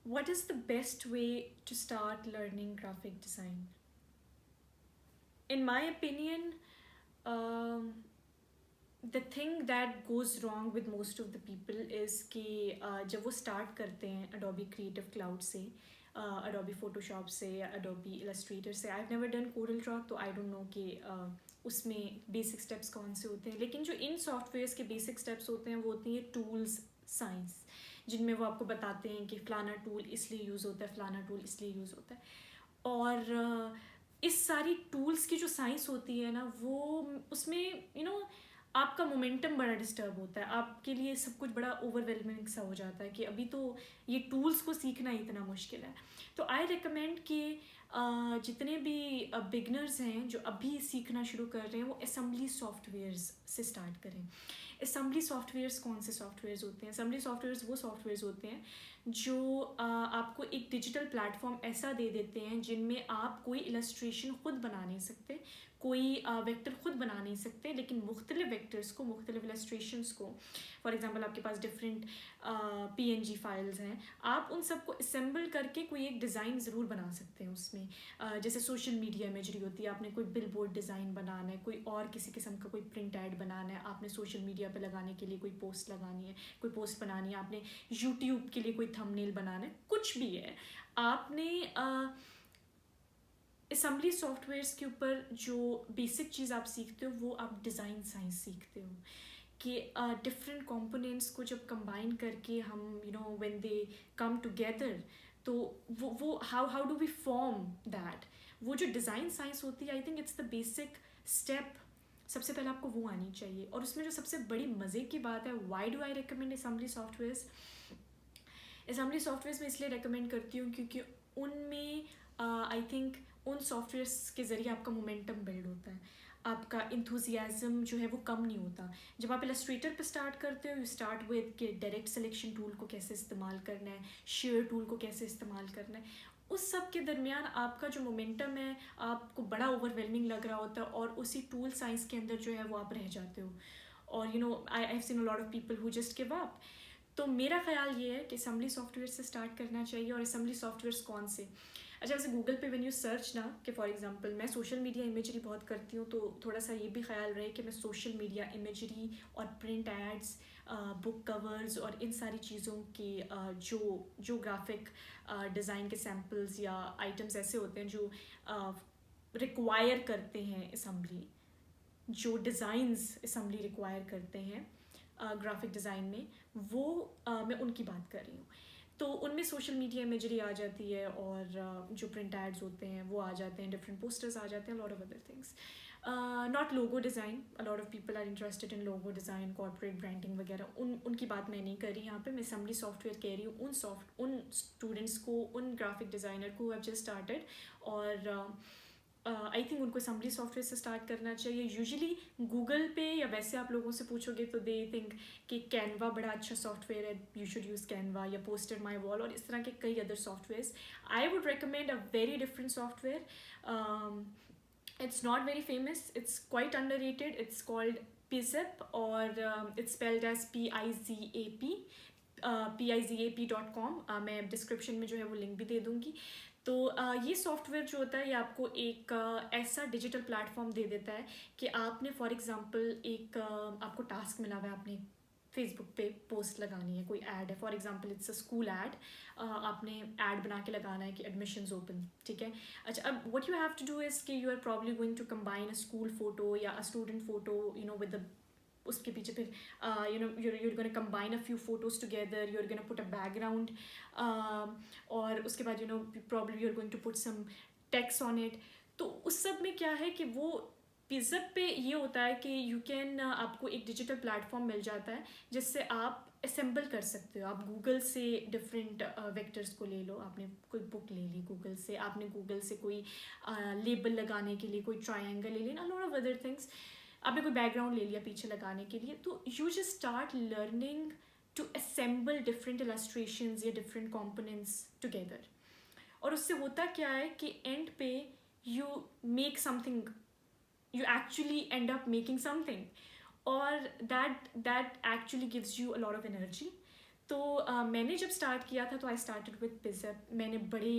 What is the best way to start learning graphic design? In my opinion, um, the thing that goes wrong with most of the people is कि जब वो start करते हैं Adobe Creative Cloud से, Adobe Photoshop से या Adobe Illustrator से, I've never done Corel Draw तो I don't know कि उसमें basic steps कौन से होते हैं, लेकिन जो इन सॉफ्टवेयर्स के basic steps होते हैं वो होती हैं tools साइंस, जिनमें वो आपको बताते हैं कि फ़लाना टूल इसलिए यूज़ होता है, फ़लाना टूल इसलिए यूज़ होता है। और इस सारी टूल्स की जो साइंस होती है ना, वो उसमें आपका मोमेंटम बड़ा डिस्टर्ब होता है, आपके लिए सब कुछ बड़ा ओवरवेलमिंग सा हो जाता है कि अभी तो ये टूल्स को सीखना इतना मुश्किल है। तो आई रिकमेंड कि जितने भी बिगनर्स हैं जो अभी सीखना शुरू कर रहे हैं वो असम्बली सॉफ्टवेयर्स से स्टार्ट करें। असम्बली सॉफ्टवेयर्स कौन से सॉफ्टवेयर्स होते हैं? असम्बली सॉफ्टवेयर्स वो सॉफ्टवेयर्स होते हैं जो आपको एक डिजिटल प्लेटफॉर्म ऐसा दे देते हैं जिनमें आप कोई इलस्ट्रेशन खुद बना नहीं सकते, कोई वेक्टर खुद बना नहीं सकते, लेकिन मुख्तलिफ वेक्टर्स को, मुख्तलिफ इलस्ट्रेशंस को, फॉर एग्जांपल आपके पास डिफरेंट पीएनजी फाइल्स हैं, आप उन सबको असेंबल करके कोई एक डिज़ाइन ज़रूर बना सकते हैं उसमें। जैसे सोशल मीडिया इमेजरी होती है, आपने कोई बिल बोर्ड डिज़ाइन बनाना है, कोई और किसी किस्म का कोई प्रिंट ऐड बनाना है, आपने सोशल मीडिया पर लगाने के लिए कोई पोस्ट लगानी है, कोई पोस्ट बनानी है, आपने यूट्यूब के लिए कोई थंबनेल बनाना है, कुछ भी है, आपने असम्बली सॉफ्टवेयर्स के ऊपर जो बेसिक चीज़ आप सीखते हो वो आप डिज़ाइन साइंस सीखते हो कि डिफरेंट कंपोनेंट्स को जब कंबाइन करके हम व्हेन दे कम टुगेदर, तो वो how do we form that, वो जो डिज़ाइन साइंस होती है, I think it's the basic step. सबसे पहले आपको वो आनी चाहिए। और उसमें जो सबसे बड़ी मज़े की बात है, why do I recommend assembly softwares? Assembly softwares में इसलिए रिकमेंड करती हूँ क्योंकि उनमें आई थिंक उन सॉफ्टवेयर्स के ज़रिए आपका मोमेंटम बिल्ड होता है, आपका इंथुजियाज़म जो है वो कम नहीं होता। जब आप इलस्ट्रेटर पे स्टार्ट करते हो, यू स्टार्ट विद कि डायरेक्ट सिलेक्शन टूल को कैसे इस्तेमाल करना है, शेयर टूल को कैसे इस्तेमाल करना है, उस सब के दरमियान आपका जो मोमेंटम है आपको बड़ा ओवरवेलमिंग लग रहा होता है, और उसी टूल साइंस के अंदर जो है वो आप रह जाते हो। और I have seen a lot of people who just give up. तो मेरा ख्याल ये है कि असम्बली सॉफ्टवेयर से स्टार्ट करना चाहिए। और असम्बली सॉफ्टवेयर्स कौन से? अच्छा, वैसे गूगल पे व्हेन यू सर्च ना, कि फॉर एग्जांपल मैं सोशल मीडिया इमेजरी बहुत करती हूँ, तो थोड़ा सा ये भी ख्याल रहे कि मैं सोशल मीडिया इमेजरी और प्रिंट एड्स, बुक कवर्स और इन सारी चीज़ों की जो ग्राफिक डिज़ाइन के सैम्पल्स या आइटम्स ऐसे होते हैं जो रिक्वायर करते हैं असम्बली, जो डिज़ाइंस असम्बली रिक्वायर करते हैं ग्राफिक डिज़ाइन में, वो मैं उनकी बात कर रही हूँ। तो उनमें सोशल मीडिया इमेजरी आ जाती है, और जो प्रिंट एड्स होते हैं वो आ जाते हैं, डिफरेंट पोस्टर्स आ जाते हैं, lot of other things. Not logo design, a lot of people are interested in logo design, corporate branding वगैरह, उनकी बात मैं नहीं कर रही यहाँ पे। मैं असम्बली सॉफ्टवेयर कह रही हूँ उन स्टूडेंट्स को, उन ग्राफिक डिज़ाइनर को हैव जस्ट स्टार्टेड, और आई थिंक उनको असम्बली सॉफ्टवेयर से स्टार्ट करना चाहिए। यूजुअली गूगल पे या वैसे आप लोगों से पूछोगे तो दे थिंक कि कैनवा बड़ा अच्छा सॉफ्टवेयर है, यू शुड यूज़ कैनवा या पोस्टर माई वॉल और इस तरह के कई other softwares. I would recommend a very different software. It's not very famous, it's quite underrated. It's called Pizip, or it's spelled as PIZAP, pizap.com। मैं description में जो है वो लिंक भी दे दूँगी। तो ये सॉफ्टवेयर जो होता है ये आपको एक ऐसा डिजिटल प्लेटफॉर्म दे देता है कि आपने फॉर एग्जांपल एक आपको टास्क मिला हुआ है, आपने फेसबुक पे पोस्ट लगानी है, कोई ऐड है, for example it's a school add, आपने ऐड बना के लगाना है कि एडमिशन्स ओपन, ठीक है। अच्छा, अब what you have to do is कि you are probably going to combine a school photo या a student photo with the, उसके पीछे फिर you're going to combine a few photos together, you're going to put a background, और उसके बाद probably you're going to put some text on it। तो उस सब में क्या है कि वो पिज़अप पे ये होता है कि यू कैन आपको एक डिजिटल प्लेटफॉर्म मिल जाता है जिससे आप असेंबल कर सकते हो। आप गूगल से डिफरेंट वेक्टर्स को ले लो, आपने कोई बुक ले ली गूगल से, आपने गूगल से कोई लेबल लगाने के लिए कोई ट्रायंगल ले लिया, लॉट ऑफ अदर थिंग्स, आपने कोई बैकग्राउंड ले लिया पीछे लगाने के लिए। तो you just start learning to assemble different illustrations या डिफरेंट कंपोनेंट्स टुगेदर। और उससे होता क्या है कि एंड पे you make something, you actually end up making something, or that actually gives you a lot of energy। तो मैंने जब स्टार्ट किया था तो आई स्टार्टेड विद पिज़प. मैंने बड़े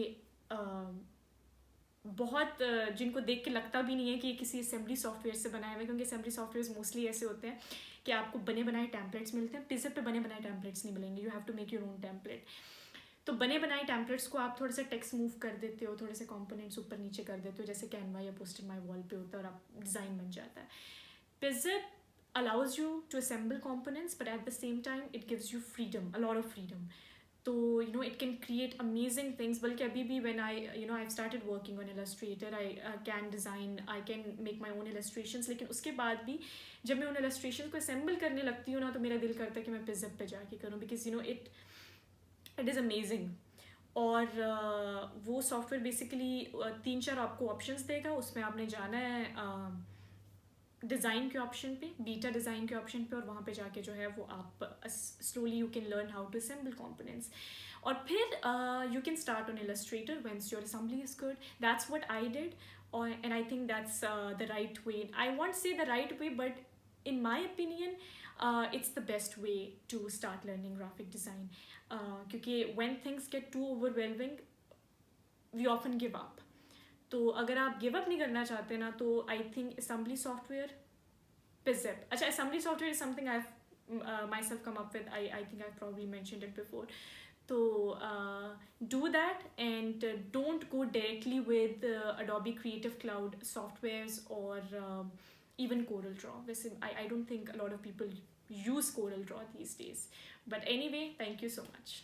बहुत जिनको देख के लगता भी नहीं है कि ये किसी असेंबली सॉफ्टवेयर से बनाए हुए, क्योंकि असेंबली सॉफ्टवेयर मोस्टली ऐसे होते हैं कि आपको बने बनाए टेम्पलेट्स मिलते हैं. पिज़प पे बने बनाए टेम्पलेट्स नहीं मिलेंगे. You have to make your own template. तो बने बनाए टेम्पलेट्स को आप थोड़ा सा टेक्स्ट मूव कर देते हो, थोड़े से कंपोनेंट्स ऊपर नीचे कर देते हो, जैसे कैनवा या पोस्टर माई वॉल पे होता है, और आप डिज़ाइन बन जाता है. पिज़प allows you to assemble components, but at the same time it gives you freedom, a lot of freedom. So it can create amazing things. बल्कि अभी भी when I've started working on Illustrator, I can design, I can make my own illustrations. लेकिन उसके बाद भी जब मैं उन illustrations को assemble करने लगती हूँ ना, तो मेरा दिल करता है कि मैं पिज़प पे जाके करूँ, because it is amazing. और वो सॉफ्टवेयर बेसिकली 3-4 आपको ऑप्शंस देगा. उसमें आपने जाना है डिज़ाइन के ऑप्शन पे, बीटा डिज़ाइन के ऑप्शन पे, और वहाँ पे जाके जो है वो आप slowly you can learn how to assemble components. और फिर you can start on Illustrator once your assembly is good. That's what I did. और and I think that's the right way. I want say the right way, but in my opinion it's the best way to start learning graphic design. क्योंकि when things get too overwhelming we often give up. तो अगर आप give up नहीं करना चाहते ना, तो I think assembly software, पिज़प. अच्छा, assembly software is something I have myself come up with. I think I've probably mentioned it before. So do that, and don't go directly with Adobe Creative Cloud softwares or even Corel Draw. I don't think a lot of people use Corel Draw these days. But anyway, thank you so much.